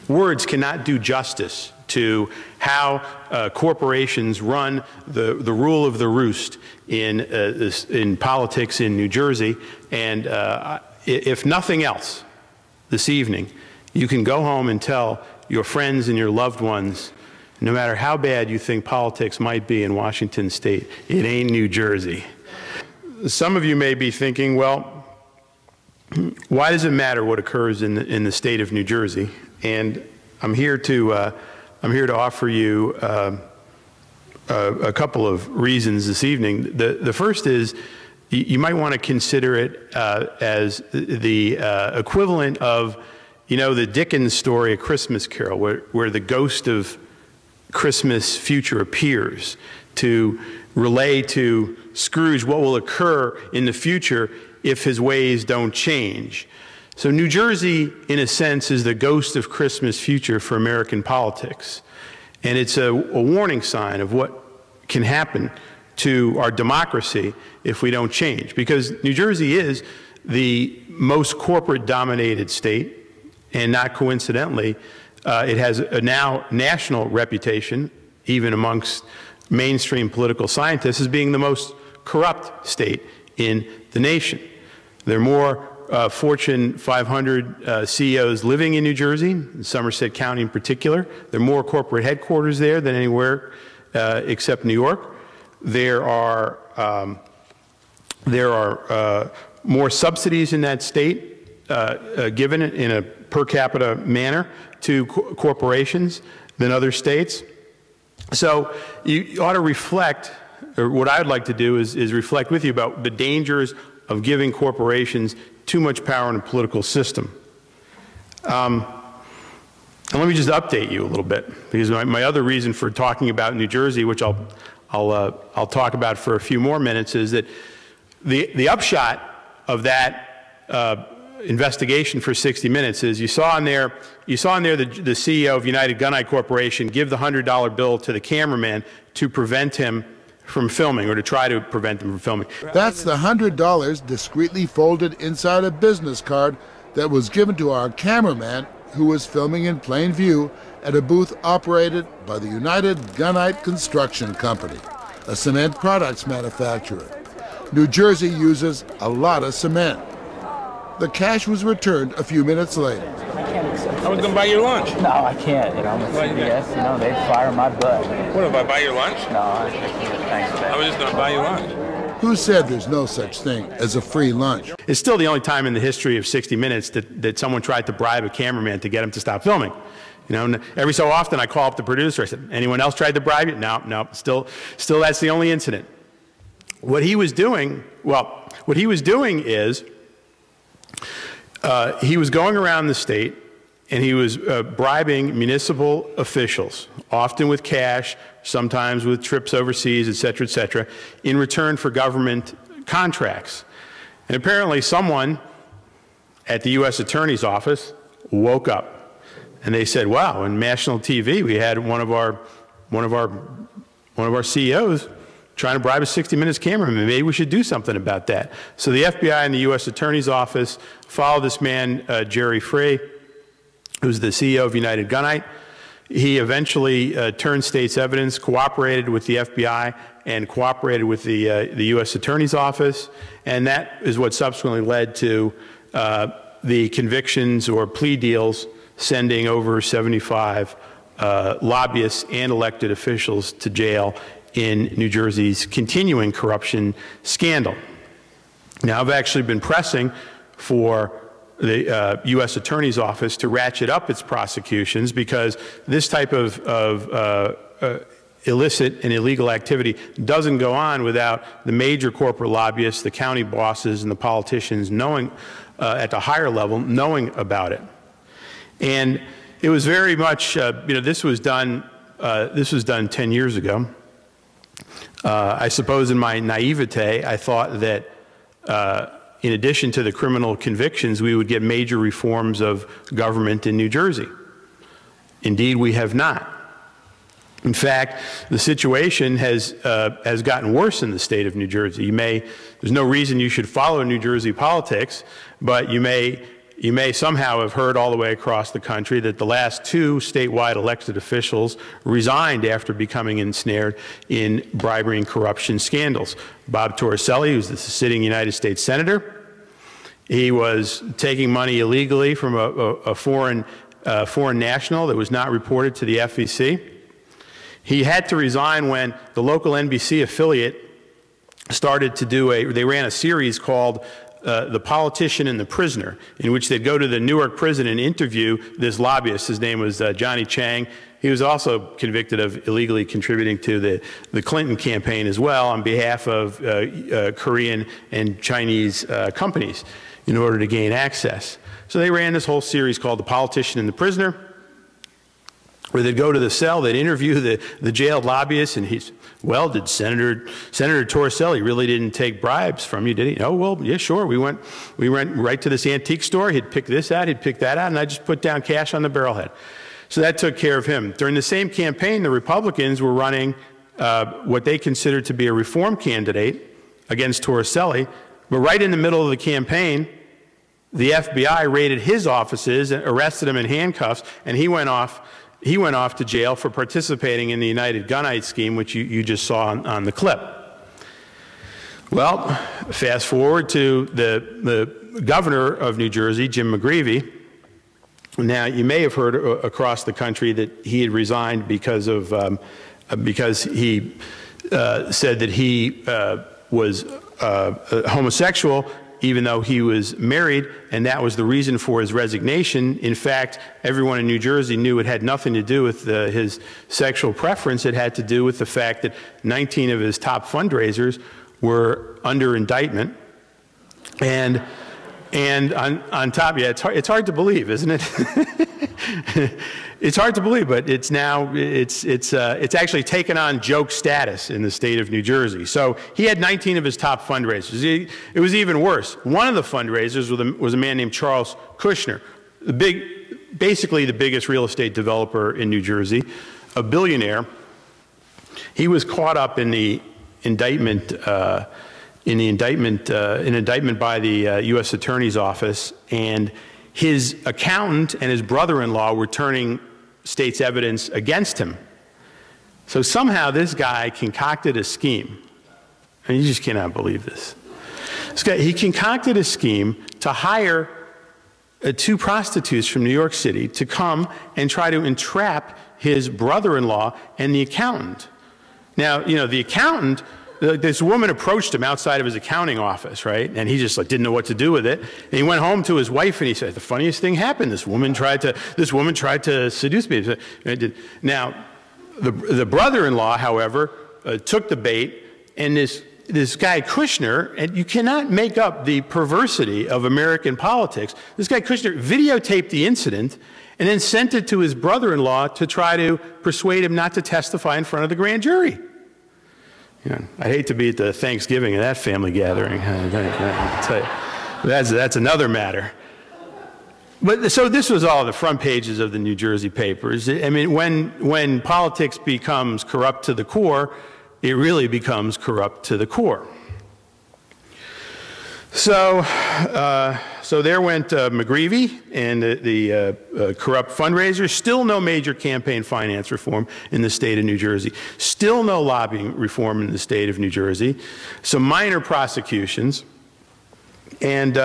words cannot do justice to how corporations run the rule of the roost in politics in New Jersey. And if nothing else, this evening, you can go home and tell your friends and your loved ones, no matter how bad you think politics might be in Washington State, it ain't New Jersey. Some of you may be thinking, well, why does it matter what occurs in the state of New Jersey? And I'm here to offer you a couple of reasons this evening. The first is you might want to consider it as the equivalent of, you know, the Dickens story, A Christmas Carol, where the ghost of Christmas future appears to relay to Scrooge what will occur in the future if his ways don't change. So New Jersey, in a sense, is the ghost of Christmas future for American politics. And it's a warning sign of what can happen to our democracy if we don't change. Because New Jersey is the most corporate-dominated state, and not coincidentally, it has a now national reputation, even amongst mainstream political scientists, as being the most corrupt state in the nation. There are more Fortune 500 CEOs living in New Jersey, in Somerset County in particular. There are more corporate headquarters there than anywhere except New York. There are more subsidies in that state given in a per capita manner to corporations than other states. So you ought to reflect, or what I would like to do is reflect with you about the dangers of giving corporations too much power in a political system. And let me just update you a little bit, because my other reason for talking about New Jersey, which I'll talk about for a few more minutes, is that the upshot of that investigation for 60 Minutes is you saw in there the CEO of United Gunite Corporation give the $100 bill to the cameraman to prevent him from filming, or to try to prevent him from filming. That's the $100 discreetly folded inside a business card that was given to our cameraman, who was filming in plain view at a booth operated by the United Gunite Construction Company, a cement products manufacturer. New Jersey uses a lot of cement. The cash was returned a few minutes later. I was going to buy your lunch. No, I can't. You know, I'm a CBS, you know, they'd fire my butt. What, if I buy your lunch? No, I can't. Thanks for that. I was just going to buy you lunch. Who said there's no such thing as a free lunch? It's still the only time in the history of 60 Minutes that someone tried to bribe a cameraman to get him to stop filming. You know, every so often I call up the producer. I said, anyone else tried to bribe you? No, still that's the only incident. What he was doing, is he was going around the state and he was bribing municipal officials, often with cash, sometimes with trips overseas, et cetera, in return for government contracts. And apparently someone at the U.S. Attorney's Office woke up and they said, wow, on national TV we had one of our CEOs trying to bribe a 60 Minutes cameraman. Maybe we should do something about that. So the FBI and the U.S. Attorney's Office followed this man, Jerry Frey, who's the CEO of United Gunite. He eventually turned state's evidence, cooperated with the FBI, and cooperated with the U.S. Attorney's Office. And that is what subsequently led to the convictions or plea deals sending over 75 lobbyists and elected officials to jail in New Jersey's continuing corruption scandal. Now, I've actually been pressing for the U.S. Attorney's Office to ratchet up its prosecutions, because this type of illicit and illegal activity doesn't go on without the major corporate lobbyists, the county bosses, and the politicians knowing, at the higher level, knowing about it. And it was very much, this was done 10 years ago. I suppose in my naivete, I thought that in addition to the criminal convictions, we would get major reforms of government in New Jersey. Indeed, we have not. In fact, the situation has gotten worse in the state of New Jersey. There's no reason you should follow New Jersey politics, but you may You may somehow have heard all the way across the country that the last 2 statewide elected officials resigned after becoming ensnared in bribery and corruption scandals. Bob Torricelli, who's the sitting United States Senator, he was taking money illegally from a foreign national that was not reported to the FEC. He had to resign when the local NBC affiliate started to they ran a series called The Politician and the Prisoner, in which they'd go to the Newark prison and interview this lobbyist. His name was Johnny Chang. He was also convicted of illegally contributing to the Clinton campaign as well on behalf of Korean and Chinese companies in order to gain access. So they ran this whole series called The Politician and the Prisoner, where they'd go to the cell, they'd interview the jailed lobbyist, and he's, well, did Senator Torricelli really didn't take bribes from you, did he? Oh, well, yeah, sure. We went right to this antique store. He'd pick this out, he'd pick that out, and I just put down cash on the barrelhead. So that took care of him. During the same campaign, the Republicans were running what they considered to be a reform candidate against Torricelli, but right in the middle of the campaign, the FBI raided his offices and arrested him in handcuffs, and he went off to jail for participating in the United Gunite scheme, which you just saw on the clip. Well, fast forward to the governor of New Jersey, Jim McGreevey. Now, you may have heard across the country that he had resigned because he said that he was homosexual, even though he was married, and that was the reason for his resignation. In fact, everyone in New Jersey knew it had nothing to do with his sexual preference. It had to do with the fact that 19 of his top fundraisers were under indictment. And on top, yeah, it's hard to believe, isn't it? It's hard to believe, but it's now, it's actually taken on joke status in the state of New Jersey. So he had 19 of his top fundraisers. It was even worse. One of the fundraisers was a man named Charles Kushner, basically the biggest real estate developer in New Jersey, a billionaire. He was caught up in the indictment, an indictment by the U.S. Attorney's Office, and his accountant and his brother-in-law were turning state's evidence against him. So somehow this guy concocted a scheme, and you just cannot believe this. He concocted a scheme to hire 2 prostitutes from New York City to come and try to entrap his brother-in-law and the accountant. Now, you know, the accountant, this woman approached him outside of his accounting office, right? And he just didn't know what to do with it. And he went home to his wife and he said, the funniest thing happened. This woman tried to seduce me. Now, the brother-in-law, however, took the bait, and this guy Kushner, and you cannot make up the perversity of American politics. This guy Kushner videotaped the incident and then sent it to his brother-in-law to try to persuade him not to testify in front of the grand jury. You know, I hate to be at the Thanksgiving of that family gathering. I tell you, that's another matter. But so this was all the front pages of the New Jersey papers. I mean, when politics becomes corrupt to the core, it really becomes corrupt to the core. So, so there went McGreevey and the corrupt fundraisers. Still no major campaign finance reform in the state of New Jersey. Still no lobbying reform in the state of New Jersey. Some minor prosecutions, and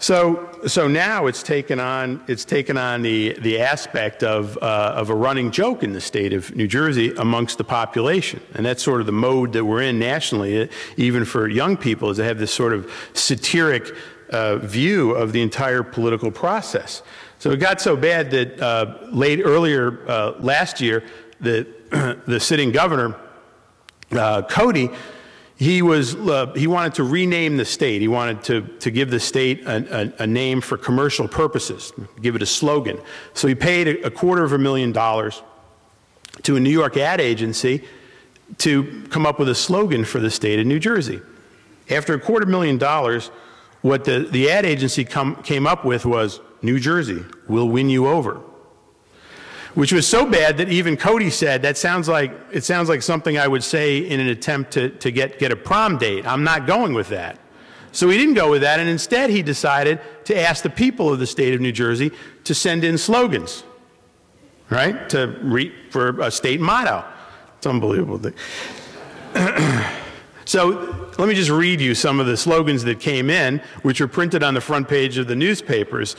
so now it's taken on the aspect of a running joke in the state of New Jersey amongst the population, and that's sort of the mode that we're in nationally, even for young people, is to have this sort of satiric view of the entire political process. So it got so bad that earlier last year, the sitting governor, Cody, he wanted to rename the state. He wanted to give the state a name for commercial purposes, give it a slogan. So he paid $250,000 to a New York ad agency to come up with a slogan for the state of New Jersey. After $250,000, what the ad agency came up with was, New Jersey will win you over. Which was so bad that even Cody said, it sounds like something I would say in an attempt to get a prom date. I'm not going with that. So he didn't go with that, and instead he decided to ask the people of the state of New Jersey to send in slogans, right, for a state motto. It's unbelievable. So let me just read you some of the slogans that came in, which were printed on the front page of the newspapers.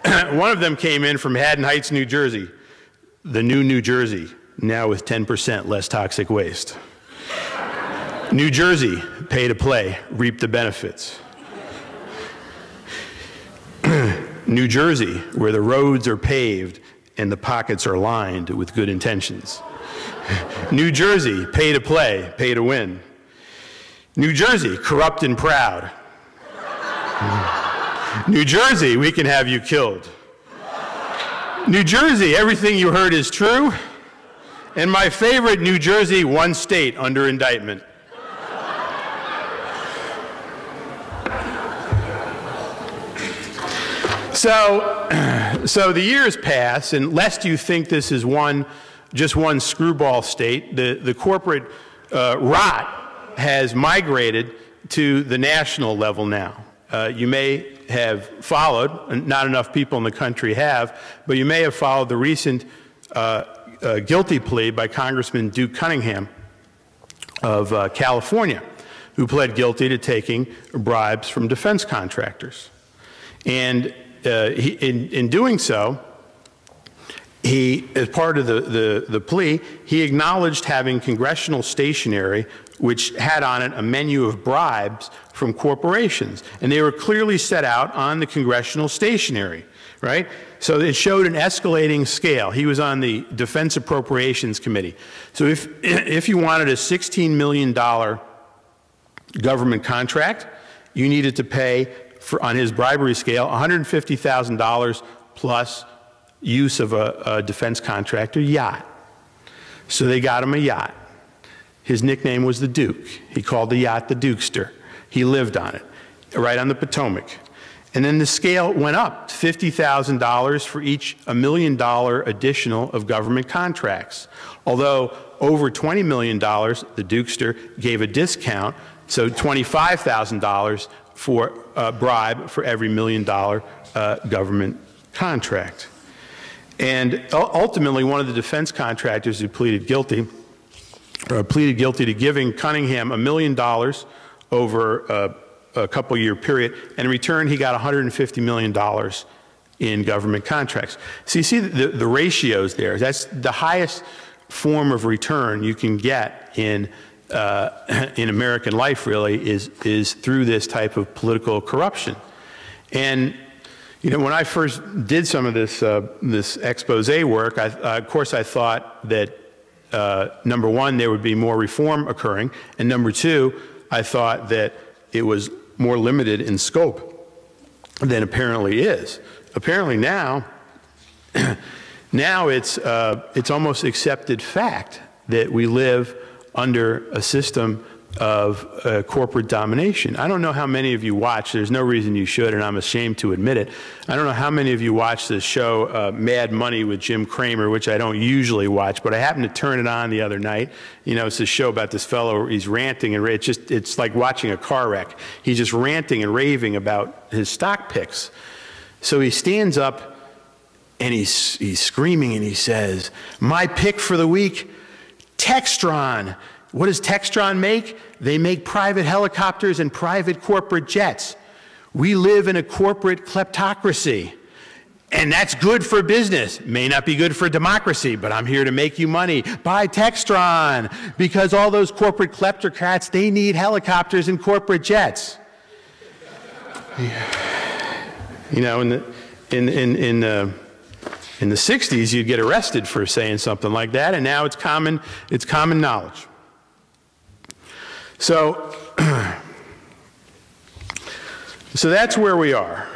One of them came in from Haddon Heights, New Jersey. The new New Jersey, now with 10% less toxic waste. New Jersey, pay to play, reap the benefits. New Jersey, where the roads are paved and the pockets are lined with good intentions. New Jersey, pay to play, pay to win. New Jersey, corrupt and proud. New Jersey, we can have you killed. New Jersey, everything you heard is true. And my favorite, New Jersey, one state under indictment. So the years pass, and lest you think this is just one screwball state, the corporate rot has migrated to the national level now. You may have followed, not enough people in the country have, but you may have followed the recent guilty plea by Congressman Duke Cunningham of California, who pled guilty to taking bribes from defense contractors. And in doing so, as part of the plea, he acknowledged having congressional stationery which had on it a menu of bribes from corporations. And they were clearly set out on the congressional stationery, right? So it showed an escalating scale. He was on the Defense Appropriations Committee. So if you wanted a $16 million government contract, you needed to pay, on his bribery scale, $150,000 plus use of a defense contractor yacht. So they got him a yacht. His nickname was the Duke. He called the yacht the Dukester. He lived on it, right on the Potomac. And then the scale went up, $50,000 for each $1 million additional of government contracts. Although over $20 million, the Dukester gave a discount, so $25,000 for a bribe for every $1 million government contract. And ultimately, one of the defense contractors who pleaded guilty to giving Cunningham $1 million over a couple-year period, and in return, he got $150 million in government contracts. So you see the ratios there. That's the highest form of return you can get in American life, really, is through this type of political corruption. And you know, when I first did some of this expose work, of course I thought that number one, there would be more reform occurring, and number two, I thought that it was more limited in scope than apparently is. Apparently now it's almost accepted fact that we live under a system of corporate domination. I don't know how many of you watch, there's no reason you should, and I'm ashamed to admit it. I don't know how many of you watch this show, Mad Money with Jim Cramer, which I don't usually watch, but I happened to turn it on the other night. You know, it's a show about this fellow, he's ranting and it's like watching a car wreck. He's just ranting and raving about his stock picks. So he stands up and he's screaming and he says, "My pick for the week, Textron." What does Textron make? They make private helicopters and private corporate jets. We live in a corporate kleptocracy. And that's good for business. May not be good for democracy, but I'm here to make you money. Buy Textron, because all those corporate kleptocrats, they need helicopters and corporate jets. You know, in the 60s, you'd get arrested for saying something like that, and now it's common knowledge. So that's where we are.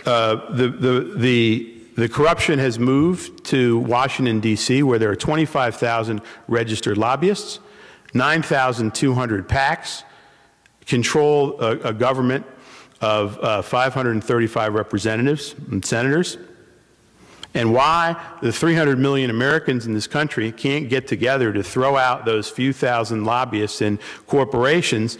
The corruption has moved to Washington, D.C., where there are 25,000 registered lobbyists, 9,200 PACs, control a government of 535 representatives and senators. And why the 300 million Americans in this country can't get together to throw out those few thousand lobbyists and corporations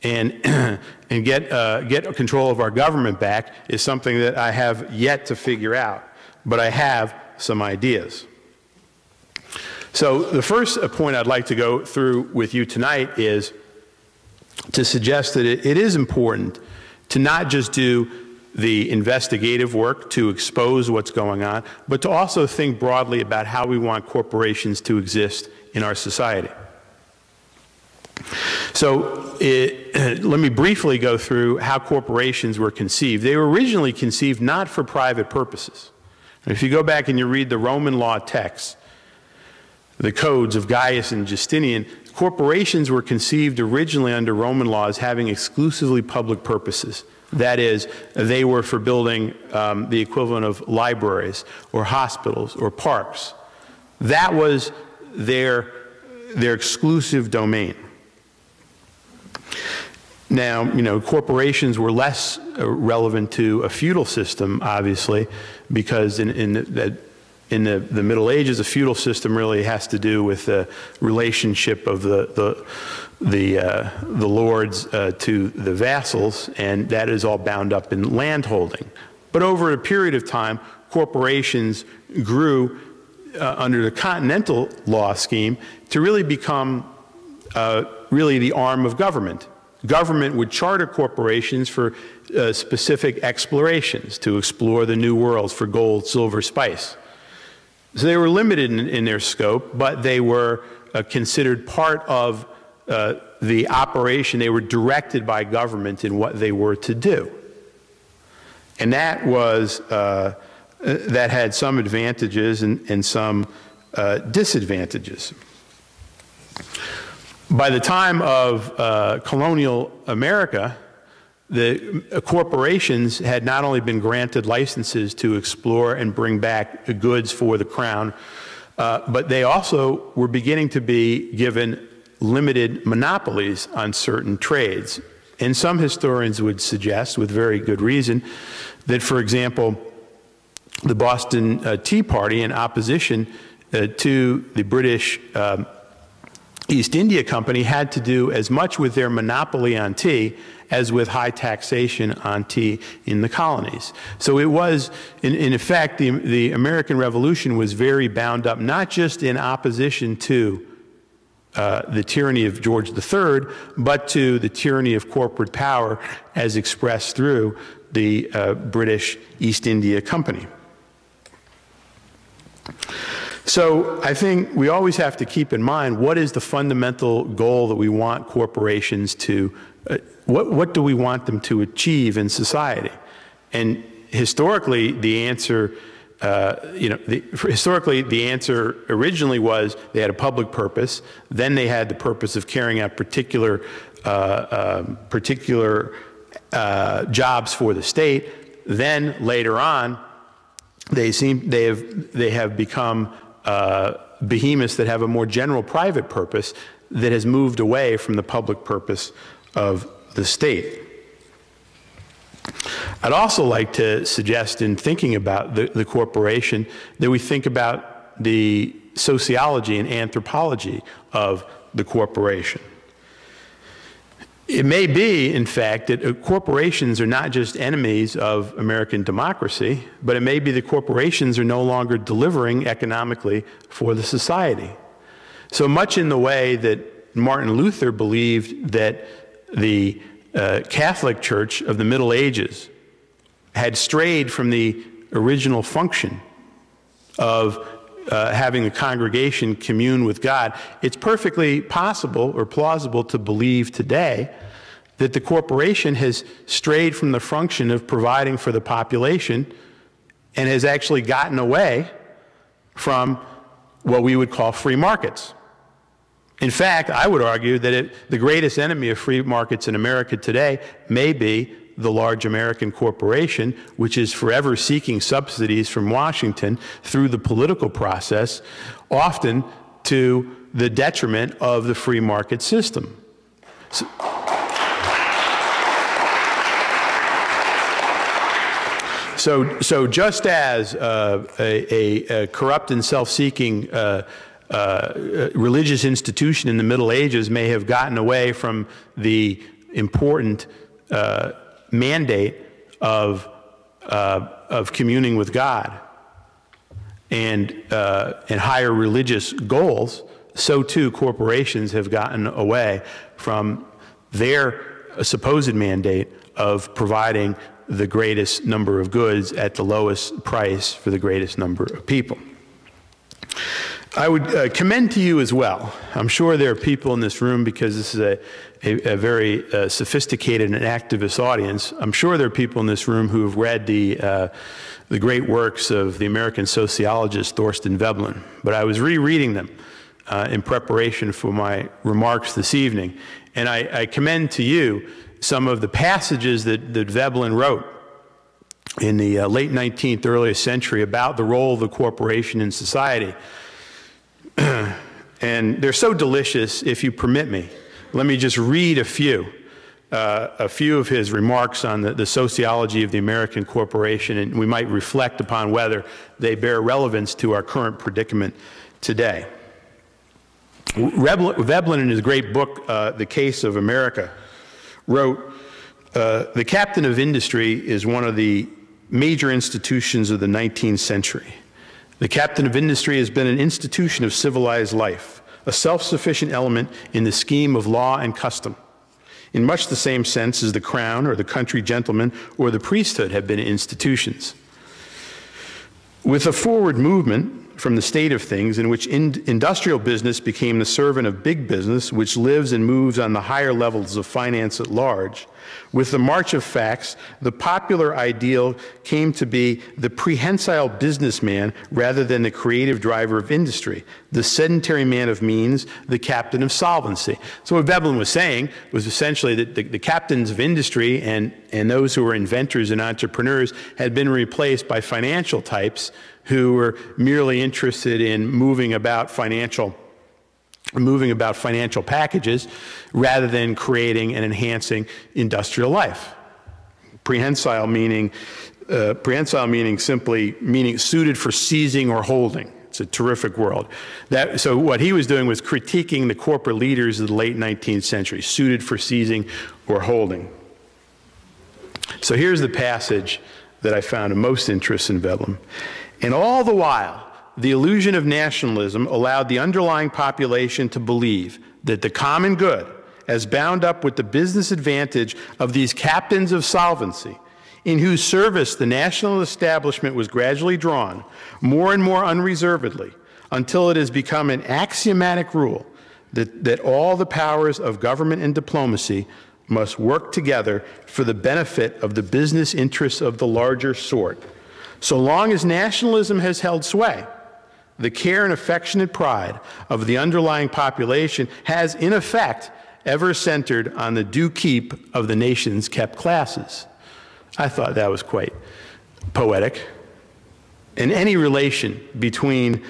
and and get control of our government back is something that I have yet to figure out, but I have some ideas. So the first point I'd like to go through with you tonight is to suggest that it is important to not just do the investigative work to expose what's going on, but to also think broadly about how we want corporations to exist in our society. So let me briefly go through how corporations were conceived. They were originally conceived not for private purposes. If you go back and you read the Roman law texts, the codes of Gaius and Justinian, corporations were conceived originally under Roman law as having exclusively public purposes. That is, they were for building the equivalent of libraries or hospitals or parks. That was their exclusive domain. Now, you know, corporations were less relevant to a feudal system, obviously, because in the Middle Ages, a feudal system really has to do with the relationship of the lords to the vassals, and that is all bound up in landholding. But over a period of time, corporations grew under the continental law scheme to really become really the arm of government. Government would charter corporations for specific explorations, to explore the new worlds for gold, silver, spice. So they were limited in their scope, but they were considered part of the operation. They were directed by government in what they were to do. And that was, that had some advantages and some disadvantages. By the time of colonial America, the corporations had not only been granted licenses to explore and bring back goods for the crown, but they also were beginning to be given limited monopolies on certain trades. And some historians would suggest, with very good reason, that, for example, the Boston Tea Party, in opposition to the British East India Company, had to do as much with their monopoly on tea as with high taxation on tea in the colonies. So it was, in effect, the American Revolution was very bound up, not just in opposition to the tyranny of George III, but to the tyranny of corporate power as expressed through the British East India Company. So I think we always have to keep in mind, what is the fundamental goal that we want corporations to, what do we want them to achieve in society? And historically, the answer, historically the answer originally was they had a public purpose, then they had the purpose of carrying out particular jobs for the state. Then later on, they have become behemoths that have a more general private purpose that has moved away from the public purpose of the state. I'd also like to suggest, in thinking about the corporation, that we think about the sociology and anthropology of the corporation. It may be, in fact, that corporations are not just enemies of American democracy, but it may be that corporations are no longer delivering economically for the society. So much in the way that Martin Luther believed that the Catholic Church of the Middle Ages had strayed from the original function of having a congregation commune with God, it's perfectly possible or plausible to believe today that the corporation has strayed from the function of providing for the population and has actually gotten away from what we would call free markets. In fact, I would argue that the greatest enemy of free markets in America today may be the large American corporation, which is forever seeking subsidies from Washington through the political process, often to the detriment of the free market system. So just as a corrupt and self-seeking religious institution in the Middle Ages may have gotten away from the important mandate of communing with God and higher religious goals, so too corporations have gotten away from their supposed mandate of providing the greatest number of goods at the lowest price for the greatest number of people. I would commend to you as well. I'm sure there are people in this room, because this is a very sophisticated and activist audience. I'm sure there are people in this room who have read the great works of the American sociologist Thorstein Veblen. But I was rereading them in preparation for my remarks this evening, and I commend to you some of the passages that Veblen wrote in the late 19th, early century about the role of the corporation in society. And they're so delicious, if you permit me. Let me just read a few of his remarks on the sociology of the American corporation, and we might reflect upon whether they bear relevance to our current predicament today. Veblen, in his great book, The Case of America, wrote, "The captain of industry is one of the major institutions of the 19th century. The captain of industry has been an institution of civilized life, a self-sufficient element in the scheme of law and custom, in much the same sense as the crown or the country gentleman or the priesthood have been institutions. With a forward movement from the state of things in which industrial business became the servant of big business, which lives and moves on the higher levels of finance at large, with the march of facts, the popular ideal came to be the prehensile businessman rather than the creative driver of industry, the sedentary man of means, the captain of solvency." So what Veblen was saying was essentially that the captains of industry and those who were inventors and entrepreneurs had been replaced by financial types who were merely interested in moving about financial packages rather than creating and enhancing industrial life. Prehensile meaning simply suited for seizing or holding. It's a terrific word. So what he was doing was critiquing the corporate leaders of the late 19th century, suited for seizing or holding. So here's the passage that I found of most interest in Veblen. "And all the while, the illusion of nationalism allowed the underlying population to believe that the common good, as bound up with the business advantage of these captains of solvency, in whose service the national establishment was gradually drawn, more and more unreservedly, until it has become an axiomatic rule that all the powers of government and diplomacy must work together for the benefit of the business interests of the larger sort. So long as nationalism has held sway, the care and affectionate pride of the underlying population has, in effect, ever centered on the due keep of the nation's kept classes." I thought that was quite poetic. And any relation between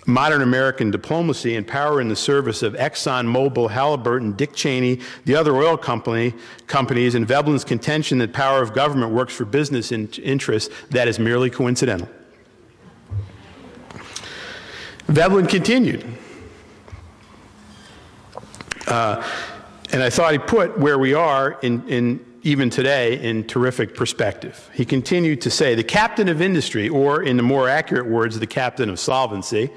modern American diplomacy and power in the service of Exxon, Mobil, Halliburton, Dick Cheney, the other oil companies, and Veblen's contention that power of government works for business interests, that is merely coincidental. Veblen continued, and I thought he put where we are even today in terrific perspective. He continued to say, "The captain of industry, or in the more accurate words, the captain of solvency,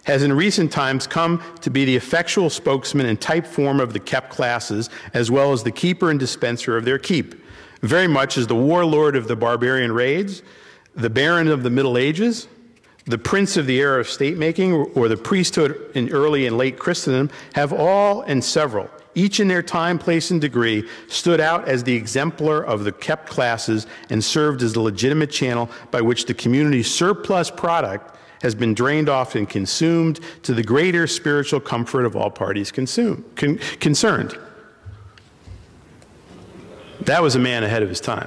has in recent times come to be the effectual spokesman and type form of the kept classes, as well as the keeper and dispenser of their keep, very much as the warlord of the barbarian raids, the baron of the Middle Ages, the prince of the era of state-making, or the priesthood in early and late Christendom, have all and several, each in their time, place, and degree, stood out as the exemplar of the kept classes and served as the legitimate channel by which the community's surplus product has been drained off and consumed to the greater spiritual comfort of all parties concerned." That was a man ahead of his time.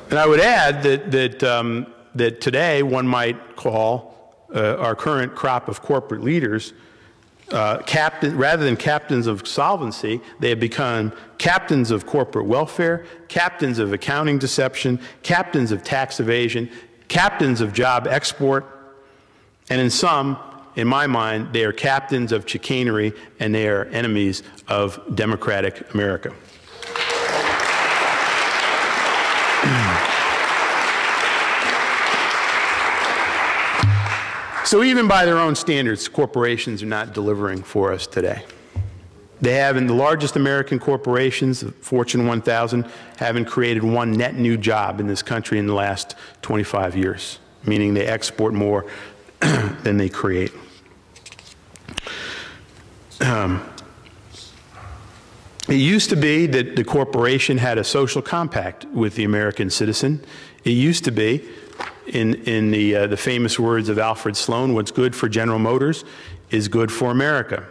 And I would add that today one might call our current crop of corporate leaders rather than captains of solvency, they have become captains of corporate welfare, captains of accounting deception, captains of tax evasion, captains of job export, and in some, in my mind, they are captains of chicanery and they are enemies of democratic America. So even by their own standards, corporations are not delivering for us today. They haven't, the largest American corporations, the Fortune 1000, haven't created one net new job in this country in the last 25 years, meaning they export more than they create. It used to be that the corporation had a social compact with the American citizen. It used to be, in the famous words of Alfred Sloan, what's good for General Motors is good for America.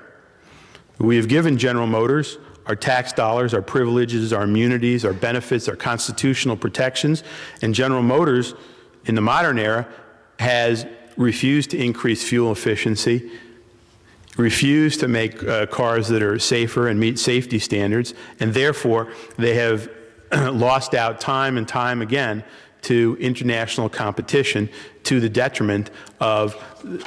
We have given General Motors our tax dollars, our privileges, our immunities, our benefits, our constitutional protections, and General Motors in the modern era has refused to increase fuel efficiency, refused to make cars that are safer and meet safety standards, and therefore they have lost out time and time again to international competition to the detriment of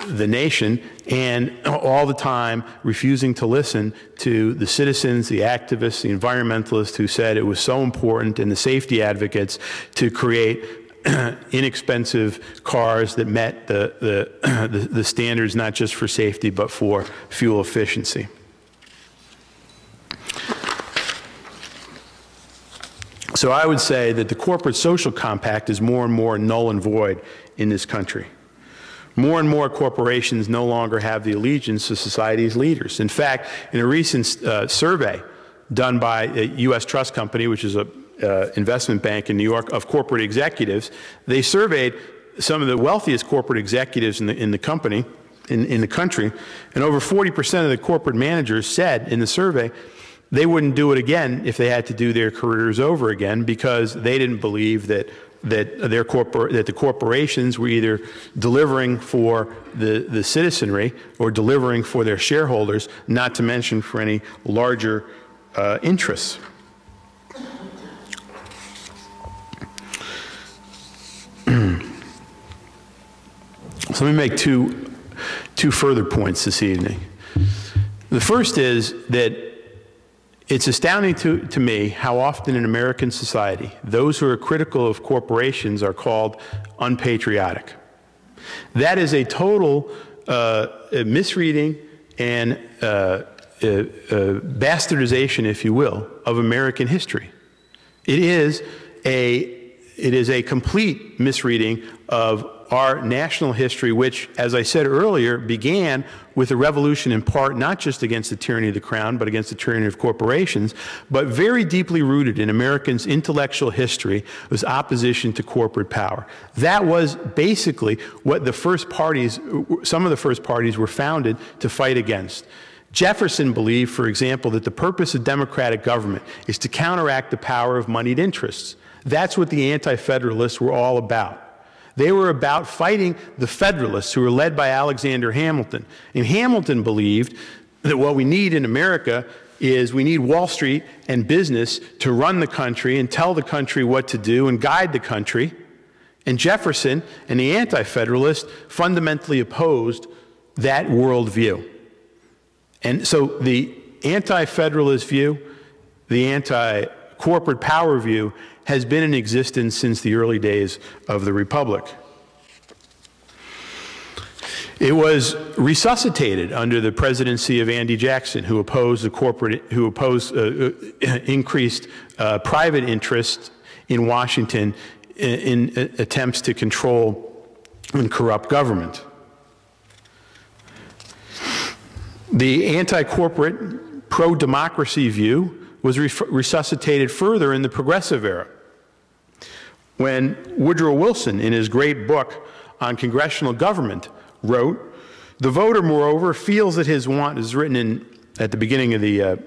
the nation, and all the time refusing to listen to the citizens, the activists, the environmentalists who said it was so important, and the safety advocates to create inexpensive cars that met the standards not just for safety but for fuel efficiency. So I would say that the corporate social compact is more and more null and void in this country. More and more corporations no longer have the allegiance of society's leaders. In fact, in a recent survey done by a U.S. Trust Company, which is an investment bank in New York, of corporate executives, they surveyed some of the wealthiest corporate executives in the country, and over 40% of the corporate managers said in the survey they wouldn't do it again if they had to do their careers over again, because they didn't believe that the corporations were either delivering for the citizenry or delivering for their shareholders, not to mention for any larger interests. So let me make two further points this evening. The first is that it's astounding to me how often in American society those who are critical of corporations are called unpatriotic. That is a total misreading and bastardization, if you will, of American history. It is a complete misreading of our national history, which, as I said earlier, began with a revolution in part not just against the tyranny of the crown, but against the tyranny of corporations, but very deeply rooted in Americans' intellectual history was opposition to corporate power. That was basically what the first parties, some of the first parties were founded to fight against. Jefferson believed, for example, that the purpose of democratic government is to counteract the power of moneyed interests. That's what the Anti-Federalists were all about. They were about fighting the Federalists, who were led by Alexander Hamilton. And Hamilton believed that what we need in America is we need Wall Street and business to run the country and tell the country what to do and guide the country. And Jefferson and the Anti-Federalists fundamentally opposed that worldview. And so the Anti-Federalist view, the anti-corporate power view, has been in existence since the early days of the Republic. It was resuscitated under the presidency of Andy Jackson, who opposed increased private interest in Washington in attempts to control and corrupt government. The anti-corporate, pro-democracy view was resuscitated further in the progressive era, when Woodrow Wilson, in his great book on congressional government, wrote, "The voter, moreover, feels that his want," is written at the beginning of the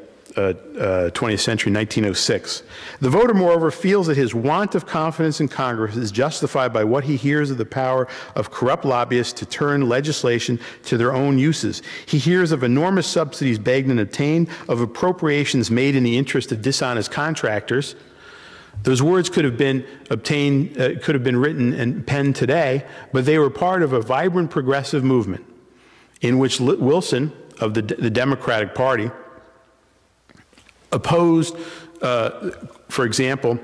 20th century, 1906. "The voter, moreover, feels that his want of confidence in Congress is justified by what he hears of the power of corrupt lobbyists to turn legislation to their own uses. He hears of enormous subsidies begged and obtained, of appropriations made in the interest of dishonest contractors." Those words could have been written and penned today, but they were part of a vibrant progressive movement in which Wilson of the Democratic Party opposed, for example,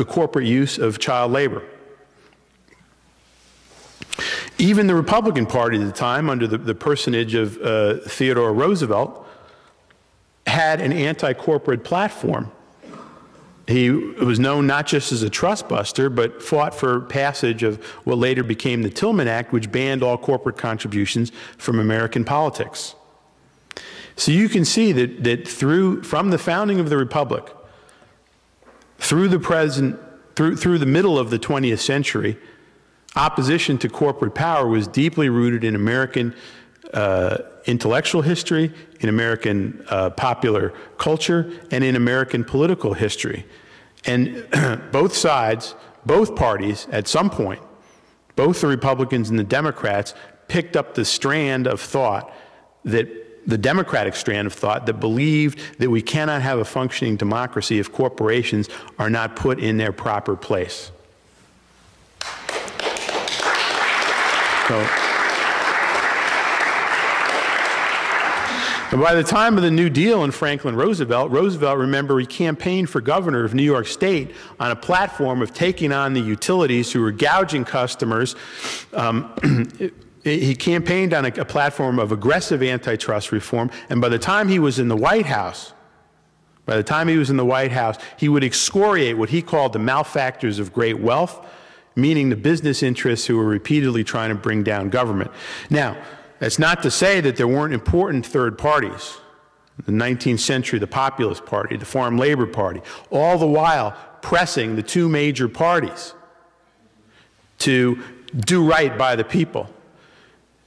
corporate use of child labor. Even the Republican Party at the time, under the personage of Theodore Roosevelt, had an anti-corporate platform. He was known not just as a trust buster, but fought for passage of what later became the Tillman Act, which banned all corporate contributions from American politics. So you can see that from the founding of the Republic, through the present, through the middle of the 20th century, opposition to corporate power was deeply rooted in American intellectual history, in American popular culture, and in American political history. And both sides, both parties, at some point, both the Republicans and the Democrats, picked up the strand of thought the Democratic strand of thought that believed that we cannot have a functioning democracy if corporations are not put in their proper place. And by the time of the New Deal and Franklin Roosevelt, remember, he campaigned for governor of New York State on a platform of taking on the utilities who were gouging customers. He campaigned on a platform of aggressive antitrust reform, and by the time he was in the White House, he would excoriate what he called the malefactors of great wealth, meaning the business interests who were repeatedly trying to bring down government. Now, that's not to say that there weren't important third parties. The 19th century, the Populist Party, the Farm Labor Party, all the while pressing the two major parties to do right by the people,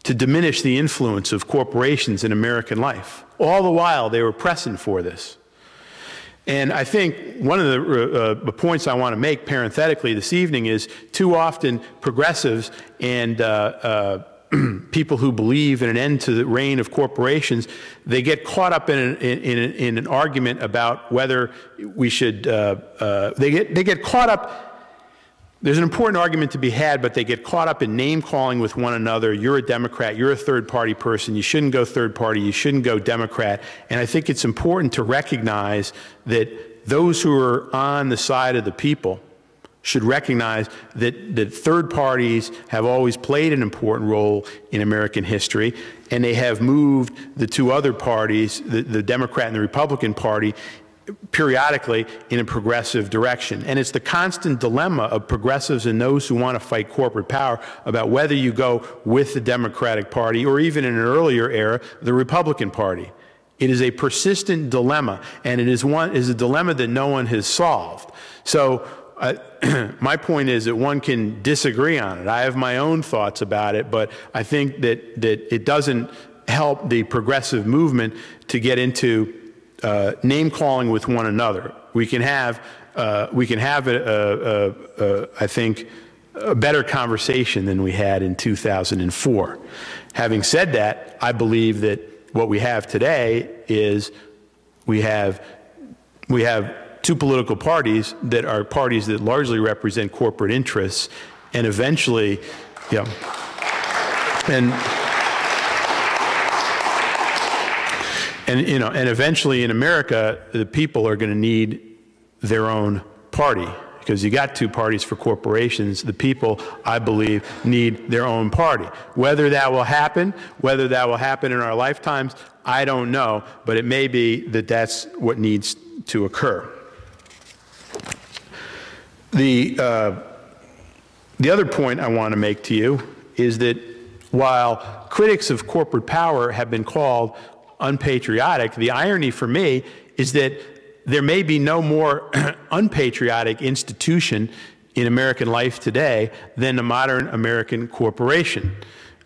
to diminish the influence of corporations in American life. All the while, they were pressing for this. And I think one of the points I want to make parenthetically this evening is too often progressives and people who believe in an end to the reign of corporations, they get caught up in an argument about whether we should, they get caught up. There's an important argument to be had, but they get caught up in name-calling with one another. You're a Democrat. You're a third-party person. You shouldn't go third-party. You shouldn't go Democrat. And I think it's important to recognize that those who are on the side of the people should recognize that third parties have always played an important role in American history, and they have moved the two other parties, the Democrat and the Republican Party, periodically in a progressive direction. And it's the constant dilemma of progressives and those who want to fight corporate power about whether you go with the Democratic Party or, even in an earlier era, the Republican Party. It is a persistent dilemma, and it is a dilemma that no one has solved. So my point is that one can disagree on it. I have my own thoughts about it, but I think that it doesn't help the progressive movement to get into name-calling with one another. We can have I think, a better conversation than we had in 2004. Having said that, I believe that what we have today is we have two political parties that are parties that largely represent corporate interests, and eventually, and eventually in America, the people are going to need their own party, because you got two parties for corporations. The people, I believe, need their own party. Whether that will happen in our lifetimes, I don't know, but it may be that that's what needs to occur. The other point I want to make to you is that while critics of corporate power have been called unpatriotic, the irony for me is that there may be no more unpatriotic institution in American life today than the modern American corporation.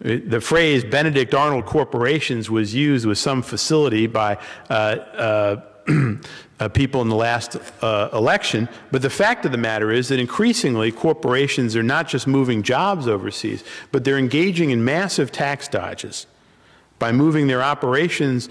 The phrase Benedict Arnold corporations was used with some facility by people in the last election, but the fact of the matter is that increasingly corporations are not just moving jobs overseas, but they're engaging in massive tax dodges by moving their operations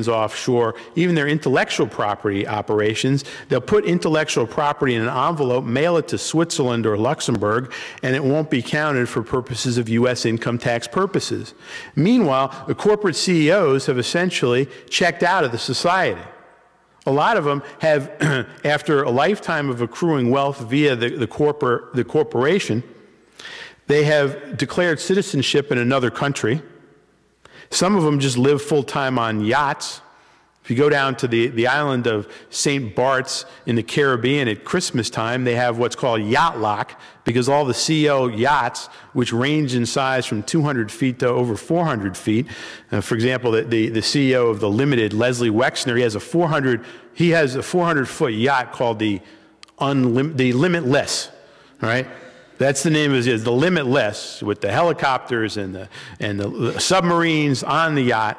offshore, even their intellectual property operations. They'll put intellectual property in an envelope, mail it to Switzerland or Luxembourg, and it won't be counted for purposes of U.S. income tax purposes. Meanwhile, the corporate CEOs have essentially checked out of the society. A lot of them have, after a lifetime of accruing wealth via the corporation, they have declared citizenship in another country. Some of them just live full-time on yachts. If you go down to the island of St. Bart's in the Caribbean at Christmas time, they have what's called yacht lock, because all the CEO yachts, which range in size from 200 feet to over 400 feet, for example, the CEO of the Limited, Leslie Wexner, he has a 400-foot yacht called the Limitless, all right? That's the name of it, is the Limitless, with the helicopters and the submarines on the yacht.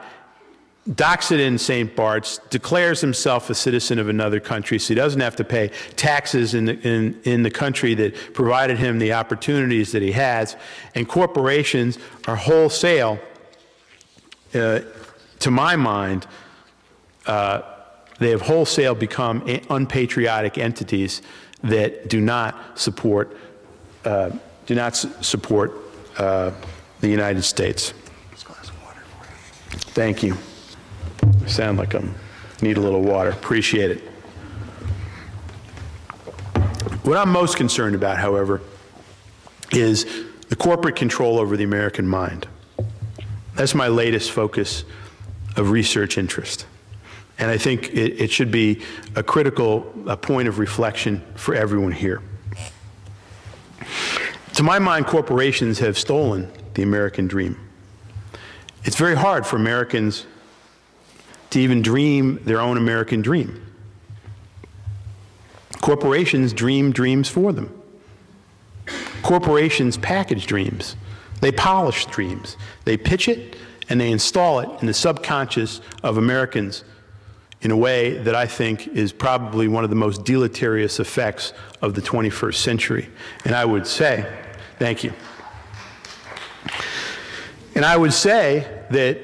Docks it in St. Bart's, declares himself a citizen of another country, so he doesn't have to pay taxes in the country that provided him the opportunities that he has. And corporations are wholesale, to my mind, they have wholesale become unpatriotic entities that do not support the United States. Thank you. I sound like I need a little water. Appreciate it. What I'm most concerned about, however, is the corporate control over the American mind. That's my latest focus of research interest. And I think it should be a critical point of reflection for everyone here. To my mind, corporations have stolen the American dream. It's very hard for Americans to even dream their own American dream. Corporations dream dreams for them. Corporations package dreams. They polish dreams. They pitch it and they install it in the subconscious of Americans in a way that I think is probably one of the most deleterious effects of the 21st century. And I would say, thank you. And I would say that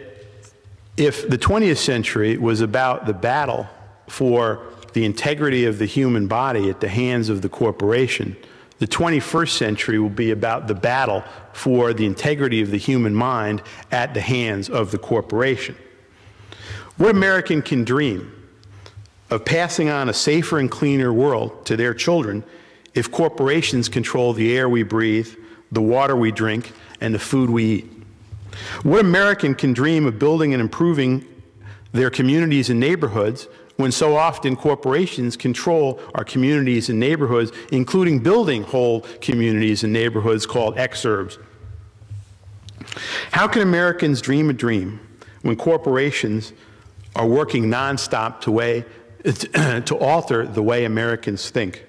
if the 20th century was about the battle for the integrity of the human body at the hands of the corporation, the 21st century will be about the battle for the integrity of the human mind at the hands of the corporation. What American can dream of passing on a safer and cleaner world to their children if corporations control the air we breathe, the water we drink, and the food we eat? What American can dream of building and improving their communities and neighborhoods when so often corporations control our communities and neighborhoods, including building whole communities and neighborhoods called exurbs? How can Americans dream a dream when corporations are working nonstop to alter the way Americans think?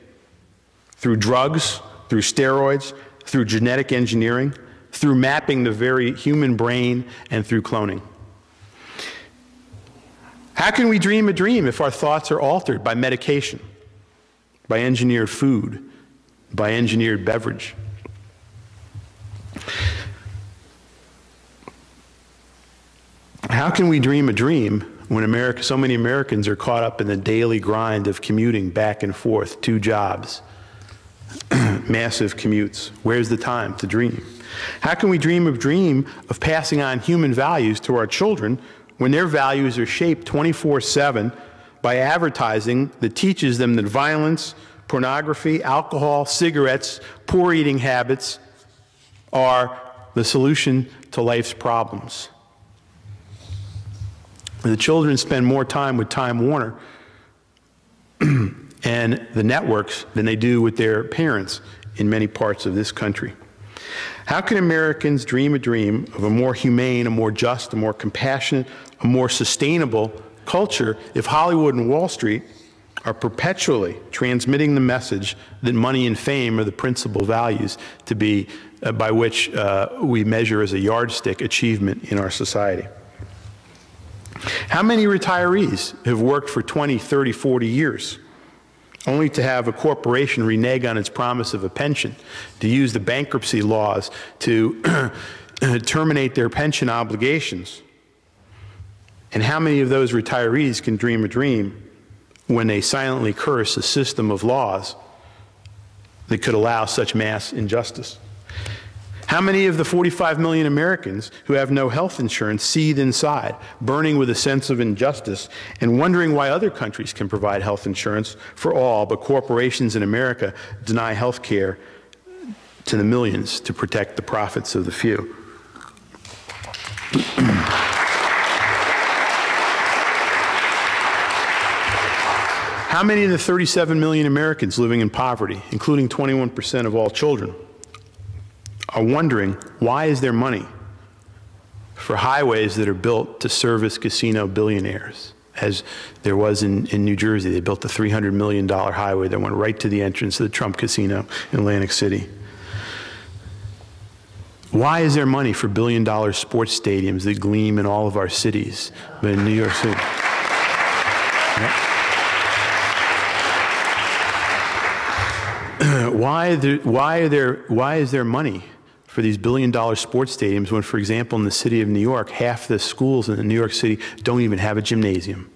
Through drugs, through steroids, through genetic engineering, through mapping the very human brain, and through cloning. How can we dream a dream if our thoughts are altered by medication, by engineered food, by engineered beverage? How can we dream a dream when so many Americans are caught up in the daily grind of commuting back and forth, 2 jobs, massive commutes? Where's the time to dream? How can we dream of passing on human values to our children when their values are shaped 24/7 by advertising that teaches them that violence, pornography, alcohol, cigarettes, poor eating habits are the solution to life's problems? The children spend more time with Time Warner and the networks than they do with their parents in many parts of this country. How can Americans dream a dream of a more humane, a more just, a more compassionate, a more sustainable culture if Hollywood and Wall Street are perpetually transmitting the message that money and fame are the principal values to be by which we measure as a yardstick achievement in our society? How many retirees have worked for 20, 30, 40 years only to have a corporation renege on its promise of a pension, to use the bankruptcy laws to terminate their pension obligations? And how many of those retirees can dream a dream when they silently curse a system of laws that could allow such mass injustice? How many of the 45 million Americans who have no health insurance seethe inside, burning with a sense of injustice and wondering why other countries can provide health insurance for all, but corporations in America deny health care to the millions to protect the profits of the few? How many of the 37 million Americans living in poverty, including 21% of all children, are wondering why is there money for highways that are built to service casino billionaires? As there was in New Jersey, they built a $300 million highway that went right to the entrance of the Trump Casino in Atlantic City. Why is there money for billion-dollar sports stadiums that gleam in all of our cities, but in New York City? Yep. Why is there money for these billion-dollar sports stadiums when, for example, in the city of New York, half the schools in New York City don't even have a gymnasium?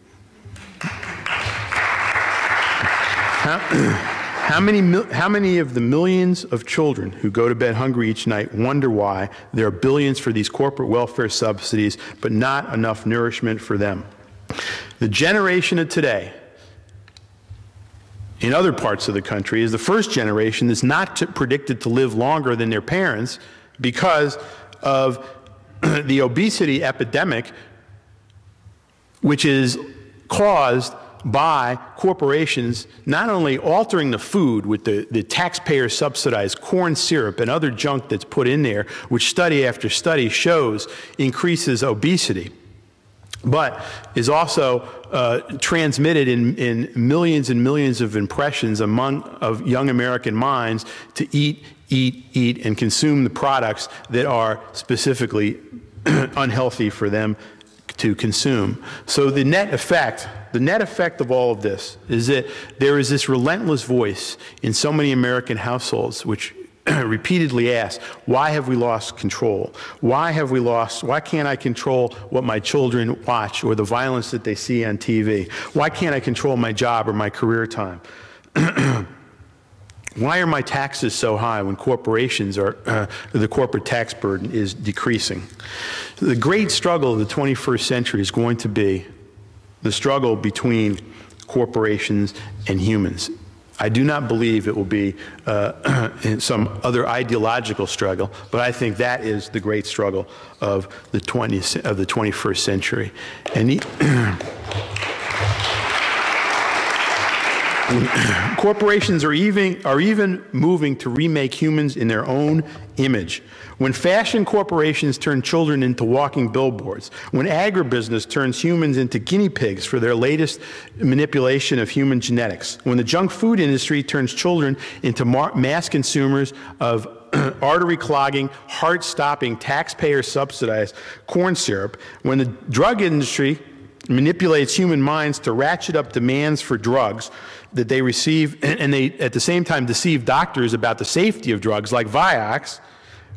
How many of the millions of children who go to bed hungry each night wonder why there are billions for these corporate welfare subsidies, but not enough nourishment for them? The generation of today in other parts of the country is the first generation that's not predicted to live longer than their parents because of the obesity epidemic, which is caused by corporations not only altering the food with the taxpayer-subsidized corn syrup and other junk that's put in there, which study after study shows increases obesity, but is also transmitted in millions and millions of impressions of young American minds to eat, and consume the products that are specifically unhealthy for them to consume. So the net effect of all of this is that there is this relentless voice in so many American households which repeatedly ask, why have we lost control? Why can't I control what my children watch or the violence that they see on TV? Why can't I control my job or my career time? Why are my taxes so high when corporations the corporate tax burden is decreasing? The great struggle of the 21st century is going to be the struggle between corporations and humans. I do not believe it will be some other ideological struggle, but I think that is the great struggle of the 21st century. And corporations are even moving to remake humans in their own image. When fashion corporations turn children into walking billboards, when agribusiness turns humans into guinea pigs for their latest manipulation of human genetics, when the junk food industry turns children into mass consumers of artery-clogging, heart-stopping, taxpayer-subsidized corn syrup, when the drug industry manipulates human minds to ratchet up demands for drugs that they receive, and they at the same time deceive doctors about the safety of drugs like Vioxx,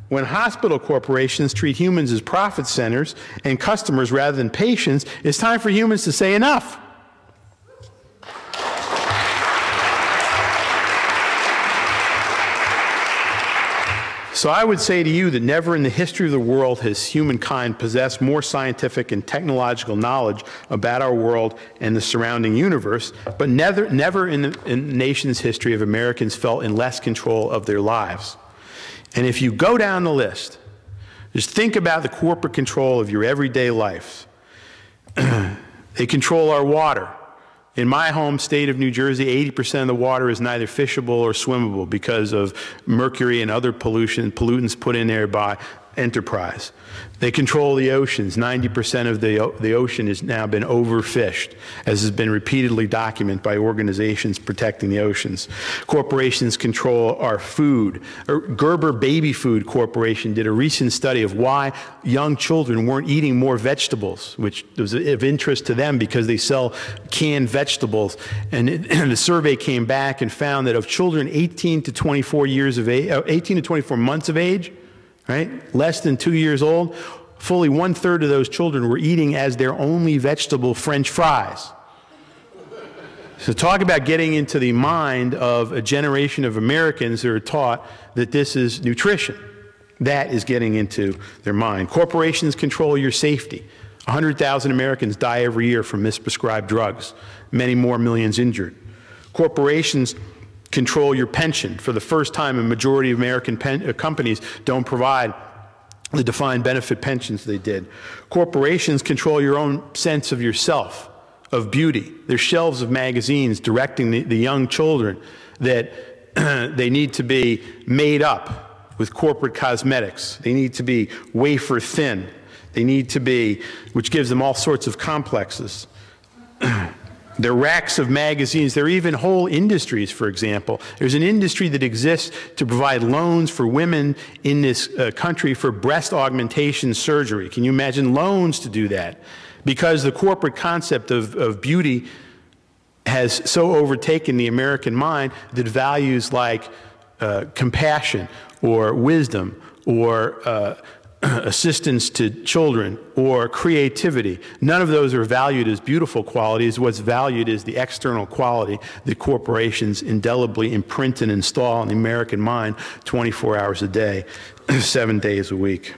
when hospital corporations treat humans as profit centers and customers rather than patients, it's time for humans to say enough. So I would say to you that never in the history of the world has humankind possessed more scientific and technological knowledge about our world and the surrounding universe, but never in the nation's history have Americans felt in less control of their lives. And if you go down the list, just think about the corporate control of your everyday life. They control our water. In my home state of New Jersey, 80% of the water is neither fishable or swimmable because of mercury and other pollutants put in there by enterprise. They control the oceans. 90% of the ocean has now been overfished, as has been repeatedly documented by organizations protecting the oceans. Corporations control our food. Gerber Baby Food Corporation did a recent study of why young children weren't eating more vegetables, which was of interest to them because they sell canned vegetables. And the survey came back and found that of children 18 to 24 months of age, right? Less than 2 years old, fully 1/3 of those children were eating as their only vegetable French fries. So talk about getting into the mind of a generation of Americans who are taught that this is nutrition. That is getting into their mind. Corporations control your safety. 100,000 Americans die every year from misprescribed drugs, many more millions injured. Corporations control your pension. For the first time, a majority of American companies don't provide the defined benefit pensions they did. Corporations control your own sense of yourself, of beauty. There's shelves of magazines directing the young children that they need to be made up with corporate cosmetics. They need to be wafer thin. They need to be, which gives them all sorts of complexes. There are racks of magazines. There are even whole industries, for example. There's an industry that exists to provide loans for women in this country for breast augmentation surgery. Can you imagine loans to do that? Because the corporate concept of beauty has so overtaken the American mind that values like compassion or wisdom or assistance to children or creativity, none of those are valued as beautiful qualities. What's valued is the external quality that corporations indelibly imprint and install in the American mind 24 hours a day, 7 days a week.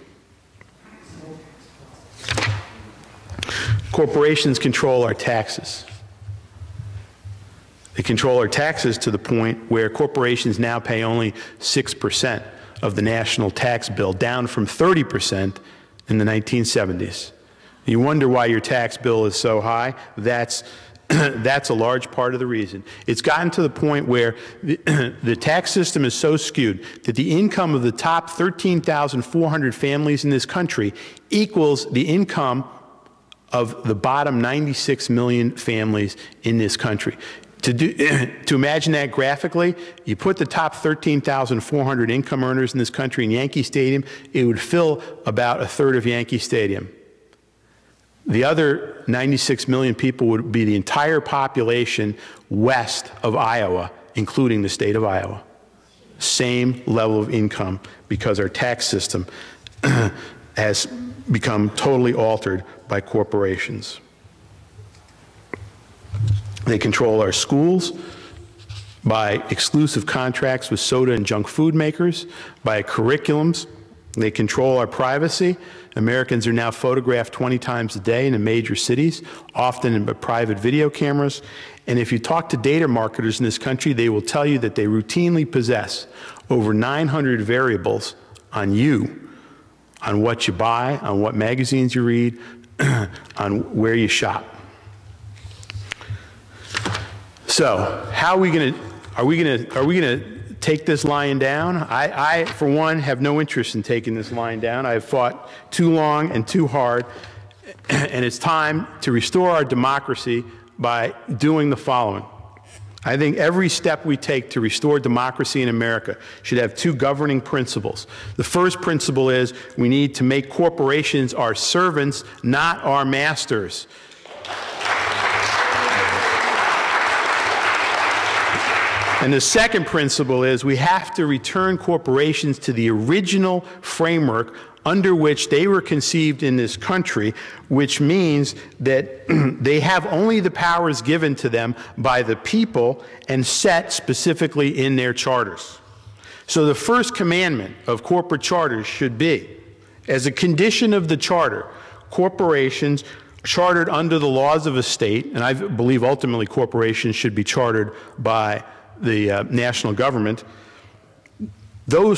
Corporations control our taxes. They control our taxes to the point where corporations now pay only 6% of the national tax bill, down from 30% in the 1970s. You wonder why your tax bill is so high. That's a large part of the reason. It's gotten to the point where the tax system is so skewed that the income of the top 13,400 families in this country equals the income of the bottom 96 million families in this country. To imagine that graphically, you put the top 13,400 income earners in this country in Yankee Stadium, it would fill about 1/3 of Yankee Stadium. The other 96 million people would be the entire population west of Iowa, including the state of Iowa. Same level of income, because our tax system has become totally altered by corporations. They control our schools by exclusive contracts with soda and junk food makers, by curriculums. They control our privacy. Americans are now photographed 20 times a day in the major cities, often in private video cameras. And if you talk to data marketers in this country, they will tell you that they routinely possess over 900 variables on you, on what you buy, on what magazines you read, on where you shop. So, how are we going to take this lying down? I, for one, have no interest in taking this lying down. I have fought too long and too hard, and it's time to restore our democracy by doing the following. I think every step we take to restore democracy in America should have two governing principles. The first principle is we need to make corporations our servants, not our masters. And the second principle is we have to return corporations to the original framework under which they were conceived in this country, which means that they have only the powers given to them by the people and set specifically in their charters. So the first commandment of corporate charters should be, as a condition of the charter, corporations chartered under the laws of a state, and I believe ultimately corporations should be chartered by the national government,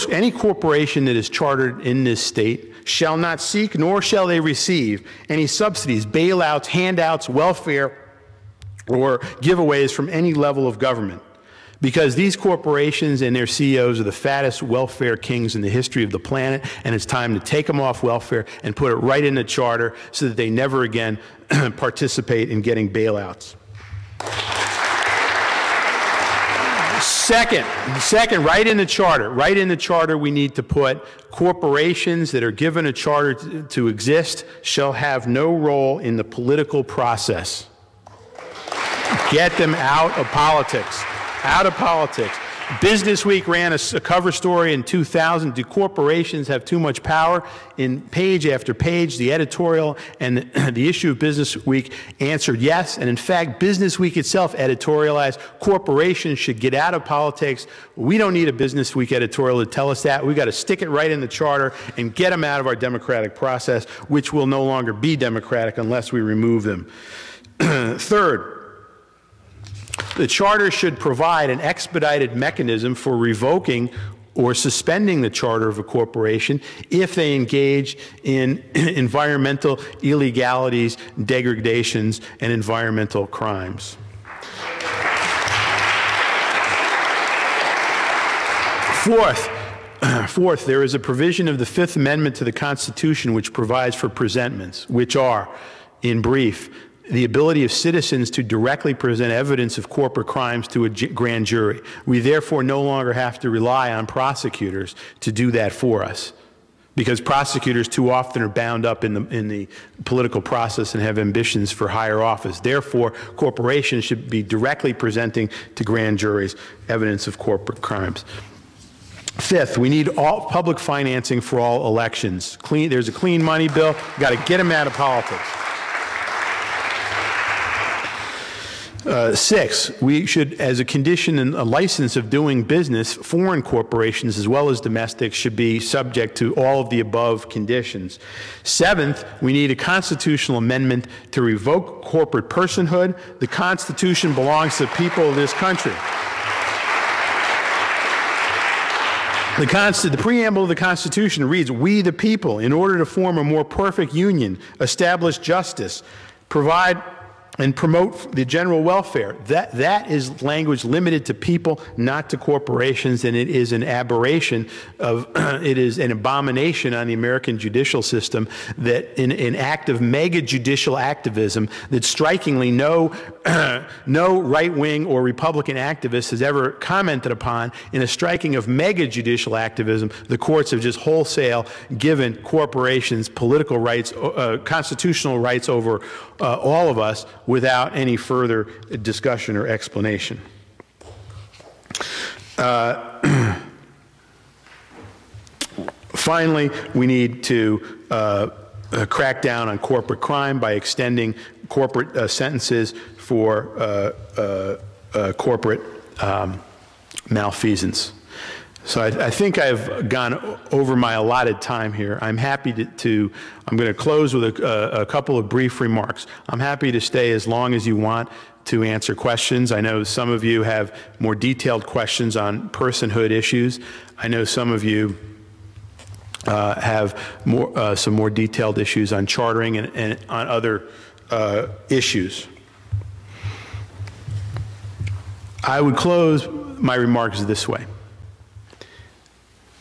any corporation that is chartered in this state shall not seek nor shall they receive any subsidies, bailouts, handouts, welfare, or giveaways from any level of government. Because these corporations and their CEOs are the fattest welfare kings in the history of the planet, and it's time to take them off welfare and put it right in the charter so that they never again participate in getting bailouts. Second, right in the charter, we need to put corporations that are given a charter to exist shall have no role in the political process. Get them out of politics. Out of politics. Business Week ran a cover story in 2000. Do corporations have too much power? In page after page, the editorial and the issue of Business Week answered yes. And in fact, Business Week itself editorialized corporations should get out of politics. We don't need a Business Week editorial to tell us that. We've got to stick it right in the charter and get them out of our democratic process, which will no longer be democratic unless we remove them. Third, the charter should provide an expedited mechanism for revoking or suspending the charter of a corporation if they engage in environmental illegalities, degradations, and environmental crimes. Fourth, there is a provision of the Fifth Amendment to the Constitution which provides for presentments, which are, in brief, the ability of citizens to directly present evidence of corporate crimes to a grand jury. We therefore no longer have to rely on prosecutors to do that for us, because prosecutors too often are bound up in the political process and have ambitions for higher office. Therefore, corporations should be directly presenting to grand juries evidence of corporate crimes. Fifth, we need all public financing for all elections. There's a clean money bill. We've got to get them out of politics. Six, we should, as a condition and a license of doing business, foreign corporations as well as domestic should be subject to all of the above conditions. Seventh, we need a constitutional amendment to revoke corporate personhood. The Constitution belongs to the people of this country. The preamble of the Constitution reads, "We the people, in order to form a more perfect union, establish justice, provide and promote the general welfare." That is language limited to people, not to corporations, and it is an aberration of, it is an abomination on the American judicial system, that in an act of mega judicial activism that strikingly no right-wing or Republican activist has ever commented upon. In a striking of mega judicial activism, the courts have just wholesale given corporations political rights, constitutional rights over all of us, without any further discussion or explanation. Finally, we need to crack down on corporate crime by extending corporate sentences for corporate malfeasance. So I think I've gone over my allotted time here. I'm happy I'm going to close with a couple of brief remarks. I'm happy to stay as long as you want to answer questions. I know some of you have more detailed questions on personhood issues. I know some of you have some more detailed issues on chartering and on other issues. I would close my remarks this way.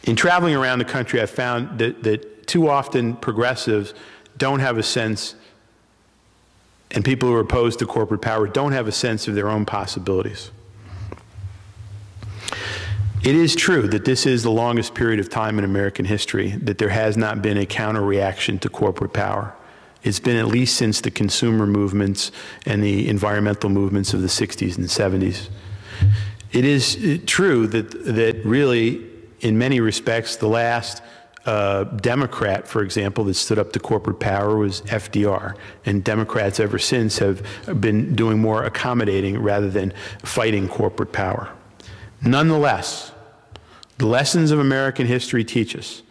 In traveling around the country, I've found that too often progressives don't have a sense, and people who are opposed to corporate power don't have a sense of their own possibilities. It is true that this is the longest period of time in American history that there has not been a counter-reaction to corporate power. It's been at least since the consumer movements and the environmental movements of the 60s and 70s. It is true that really, in many respects, the last Democrat, for example, that stood up to corporate power was FDR, and Democrats ever since have been doing more accommodating rather than fighting corporate power. Nonetheless, the lessons of American history teach us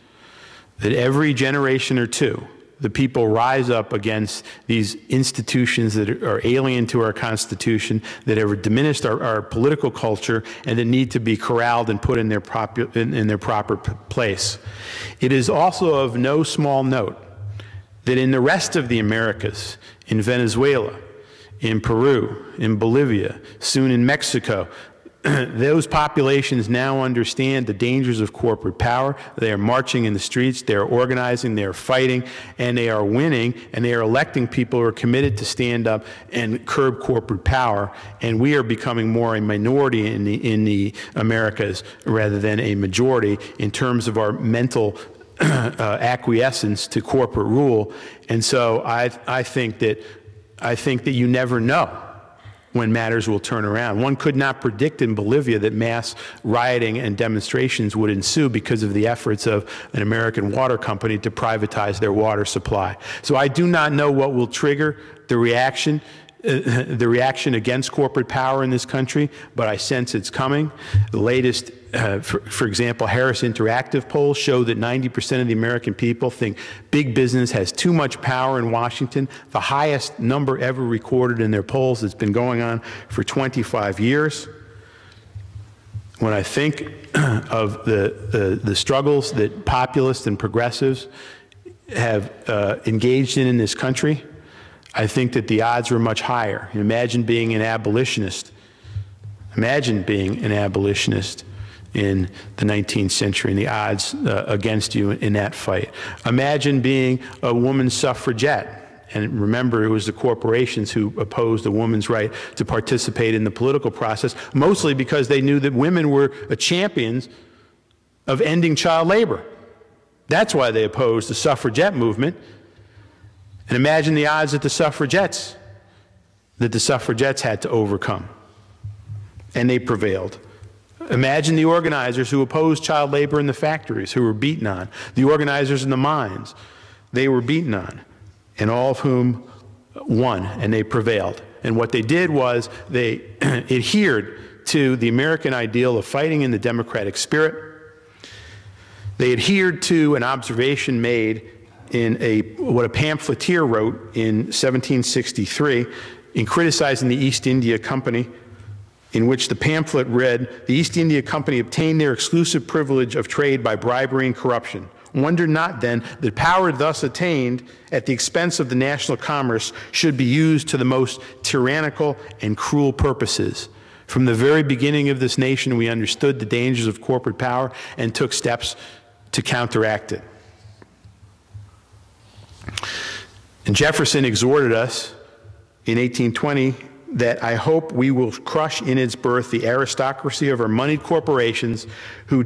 that every generation or two, the people rise up against these institutions that are alien to our Constitution, that have diminished our political culture, and that need to be corralled and put in their proper place. It is also of no small note that in the rest of the Americas, in Venezuela, in Peru, in Bolivia, soon in Mexico, those populations now understand the dangers of corporate power. They are marching in the streets, they are organizing, they are fighting, and they are winning, and they are electing people who are committed to stand up and curb corporate power. And we are becoming more a minority in the Americas rather than a majority in terms of our mental acquiescence to corporate rule. And so I think that you never know when matters will turn around. One could not predict in Bolivia that mass rioting and demonstrations would ensue because of the efforts of an American water company to privatize their water supply. So I do not know what will trigger the reaction against corporate power in this country, but I sense it's coming. The latest, for example, Harris Interactive polls show that 90% of the American people think big business has too much power in Washington, the highest number ever recorded in their polls. It's been going on for 25 years. When I think of the struggles that populists and progressives have engaged in this country, I think that the odds were much higher. Imagine being an abolitionist. Imagine being an abolitionist in the 19th century and the odds against you in that fight. Imagine being a woman suffragette. And remember, it was the corporations who opposed the woman's right to participate in the political process, mostly because they knew that women were champions of ending child labor. That's why they opposed the suffragette movement. And imagine the odds that the suffragettes had to overcome. And they prevailed. Imagine the organizers who opposed child labor in the factories, who were beaten on. The organizers in the mines, they were beaten on. And all of whom won, and they prevailed. And what they did was they adhered to the American ideal of fighting in the democratic spirit. They adhered to an observation made in what a pamphleteer wrote in 1763 in criticizing the East India Company, in which the pamphlet read, "The East India Company obtained their exclusive privilege of trade by bribery and corruption. Wonder not, then, that power thus attained at the expense of the national commerce should be used to the most tyrannical and cruel purposes. From the very beginning of this nation, we understood the dangers of corporate power and took steps to counteract it." And Jefferson exhorted us in 1820 that I hope we will crush in its birth the aristocracy of our moneyed corporations who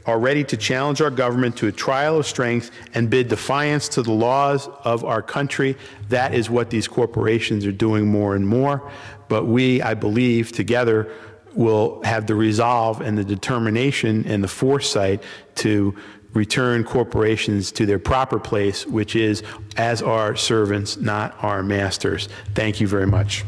are ready to challenge our government to a trial of strength and bid defiance to the laws of our country. That is what these corporations are doing more and more. But we, I believe, together will have the resolve and the determination and the foresight to return corporations to their proper place, which is as our servants, not our masters. Thank you very much.